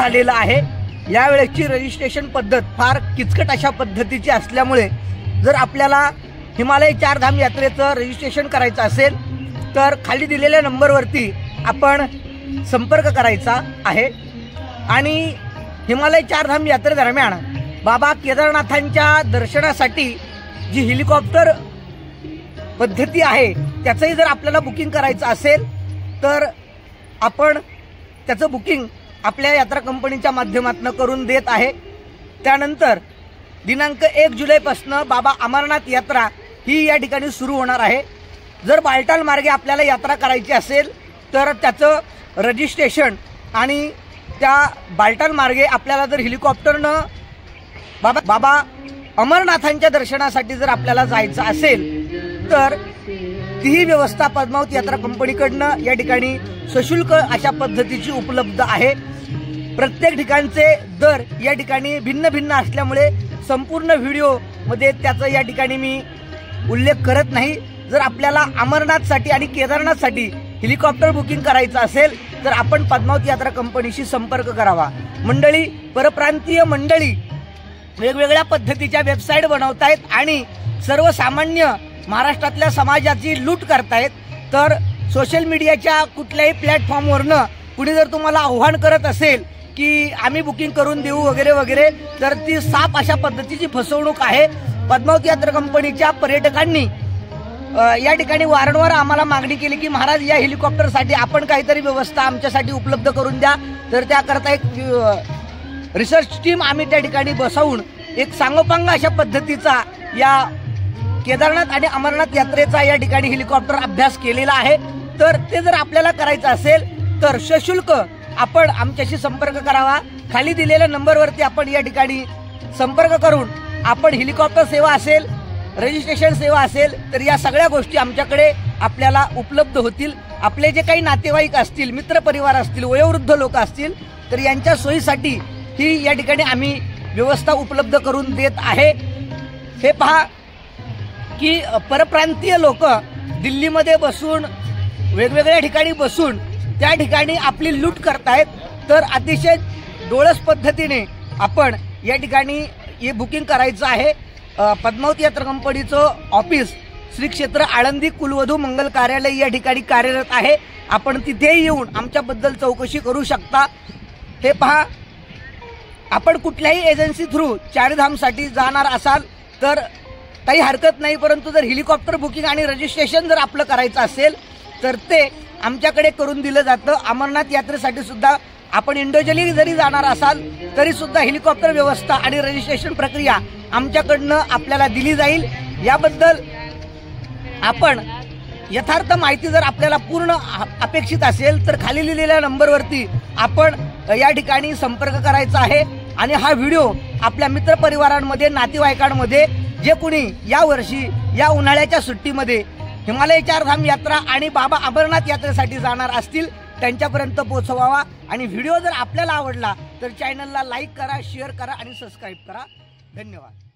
झालेलं आहे। यावेळेची रजिस्ट्रेशन पद्धत फार किचकट अशा पद्धतीची असल्यामुळे जर आपल्याला हिमालय चारधाम यात्रेचं रजिस्ट्रेशन करायचं असेल तर खाली दिलेल्या नंबरवरती आपण संपर्क करायचा आहे। आणि हिमालय चारधाम यात्रेदरम्यान बाबा केदारनाथांच्या दर्शनासाठी जी हेलिकॉप्टर पद्धती आहे त्याचंही जर आपल्याला बुकिंग करायचं असेल तर आपण त्याचं बुकिंग आपल्या यात्रा कंपनीच्या माध्यमातून करून देत आहे। त्यानंतर दिनांक 1 जुलैपासून बाबा अमरनाथ यात्रा ही या ठिकाणी सुरू होणार आहे। जर बालटाल मार्गे आपल्याला यात्रा करायची असेल तर त्याचं रजिस्ट्रेशन आणि त्या बालटाल मार्गे आपल्याला जर हेलिकॉप्टरनं बाबा अमरनाथांच्या दर्शनासाठी जर आपल्याला जायचं असेल तर तीही व्यवस्था पद्मावत यात्रा कंपनीकडनं या ठिकाणी सशुल्क अशा पद्धतीची उपलब्ध आहे। प्रत्येक ठिकाणचे दर या ठिकाणी भिन्न भिन्न असल्यामुळे संपूर्ण व्हिडिओमध्ये त्याचा या ठिकाणी मी उल्लेख करत नाही। जर आपल्याला अमरनाथसाठी आणि केदारनाथसाठी हेलिकॉप्टर बुकिंग करायचं असेल तर आपण पद्मावत यात्रा कंपनीशी संपर्क करावा। मंडळी, परप्रांतीय मंडळी वेगवेगळ्या पद्धतीच्या वेबसाईट बनवतायत आणि सर्वसामान्य महाराष्ट्रातल्या समाजाची लूट करतायत। तर सोशल मीडियाच्या कुठल्याही प्लॅटफॉर्मवरनं कुणी जर तुम्हाला आव्हान करत असेल की आम्ही बुकिंग करून देऊ वगैरे वगैरे तर ती साफ अशा पद्धतीची फसवणूक आहे। पद्मावत यात्रा कंपनीच्या पर्यटकांनी या ठिकाणी वारंवार आम्हाला मागणी केली की महाराज या हेलिकॉप्टरसाठी आपण काहीतरी व्यवस्था आमच्यासाठी उपलब्ध करून द्या। तर त्याकरता एक रिसर्च टीम आम्ही त्या ठिकाणी बसवून एक सांगोपांग अशा पद्धतीचा या केदारनाथ आणि अमरनाथ यात्रेचा या ठिकाणी हेलिकॉप्टर अभ्यास केलेला आहे। तर ते जर आपल्याला करायचं असेल तर सशुल्क आपण आमच्याशी संपर्क करावा। खाली दिलेल्या नंबरवरती आपण या ठिकाणी संपर्क करून आपण हेलिकॉप्टर सेवा असेल, रजिस्ट्रेशन सेवा असेल तर या सगळ्या गोष्टी आमच्याकडे आपल्याला उपलब्ध होतील। आपले जे काही नातेवाईक असतील, मित्रपरिवार असतील, वयोवृद्ध लोक असतील तर यांच्या सोयीसाठी ही या ठिकाणी आम्ही व्यवस्था उपलब्ध करून देत आहे। हे पहा की परप्रांतीय लोक दिल्लीमध्ये बसून वेगवेगळ्या ठिकाणी बसून त्या ठिकाणी आपली लूट करतायत। तर अतिशय डोळस पद्धतीने आपण या ठिकाणी हे बुकिंग करायचं आहे। पद्मावत यात्रा कंपनीचं ऑफिस श्री क्षेत्र आळंदी कुलवधू मंगल कार्यालय या ठिकाणी कार्यरत आहे। आपण तिथेही येऊन आमच्याबद्दल चौकशी करू शकता। हे पहा, आपण कुठल्याही एजन्सी थ्रू चारधामसाठी जाणार असाल तर काही हरकत नाही, परंतु जर हेलिकॉप्टर बुकिंग आणि रजिस्ट्रेशन जर आपलं करायचं असेल तर ते आमच्याकडे करून दिलं जातं। अमरनाथ यात्रेसाठी सुद्धा आपण इंडिव्हिज्युअली जरी जाणार असाल तरी सुद्धा हेलिकॉप्टर व्यवस्था आणि रजिस्ट्रेशन प्रक्रिया आमच्याकडनं आपल्याला दिली जाईल। याबद्दल आपण यथार्थ माहिती जर आपल्याला पूर्ण अपेक्षित असेल तर खाली लिहिलेल्या नंबरवरती आपण या ठिकाणी संपर्क करायचा आहे। आणि हा व्हिडिओ आपल्या मित्रपरिवारांमध्ये, नातेवाईकांमध्ये जे कुणी या वर्षी या उन्हाळ्याच्या सुट्टीमध्ये हिमालय चारधाम यात्रा आणि बाबा अमरनाथ यात्रेसाठी जाणार असतील त्यांच्यापर्यंत पोहोचवावा। आणि व्हिडिओ जर आपल्याला आवडला तर चॅनलला लाईक करा, शेअर करा आणि सबस्क्राईब करा। धन्यवाद।